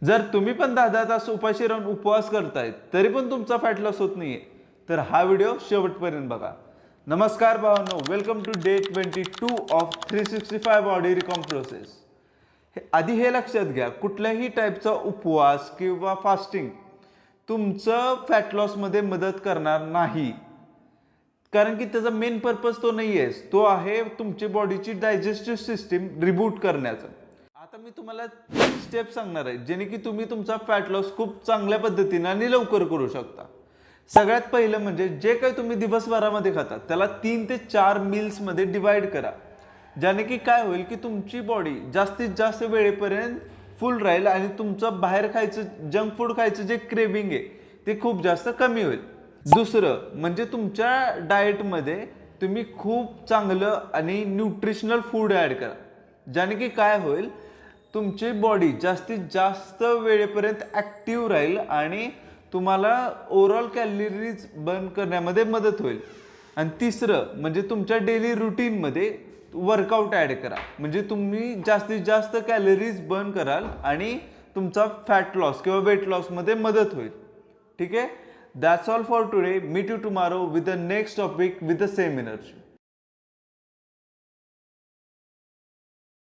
जर तुम्ही पण 10-10 तास उपाशी राहून उपवास करताय तरी पण तुमचा फॅट लॉस होत नाहीये तर हा व्हिडिओ शेवटपर्यंत बघा। नमस्कार भावांनो, welcome to day 22 of 365 body recomp process. आधी हे लक्षात घ्या, कुठल्याही टाईपचा उपवास किंवा फास्टिंग तुमचं फॅट लॉस मध्ये मदत करणार नाही, कारण की त्याचा मेन पर्पज तो नाहीये, तो आहे तुमची बॉडीची डायजेस्टिव्ह सिस्टीम रिबूट करण्याचा। आता मी तुम्हाला 3 स्टेप सांगणार आहे जेणे की तुम्ही तुमचा फॅट लॉस खूप चांगल्या पद्धतीने आणि लवकर करू शकता। सगळ्यात पहिलं म्हणजे जे काही तुम्ही दिवसभरामध्ये खाता त्याला 3 ते 4 मील्स मध्ये डिवाइड करा, ज्याने की काय होईल की तुमची बॉडी जास्तीत जास्त वेळेपर्यंत फुल राहील आणि तुमचं बाहेर खायचं जंक फूड खायचं जे क्रेविंग आहे ते खूप जास्त कमी होईल। दुसरं म्हणजे तुमच्या डाएटमध्ये तुम्ही खूप चांगलं आणि न्यूट्रिशनल फूड ॲड करा, ज्याने की काय होईल तुमची बॉडी जास्तीत जास्त वेळेपर्यंत ॲक्टिव्ह राहील आणि तुम्हाला ओव्हरऑल कॅलरीज बर्न करण्यामध्ये मदत होईल। आणि तिसरं म्हणजे तुमच्या डेली रुटीनमध्ये वर्कआउट ॲड करा, म्हणजे तुम्ही जास्तीत जास्त कॅलरीज बर्न कराल आणि तुमचा फॅट लॉस किंवा वेट लॉसमध्ये मदत होईल। ठीक आहे, that's all for today. Meet you tomorrow with the next topic with the same energy.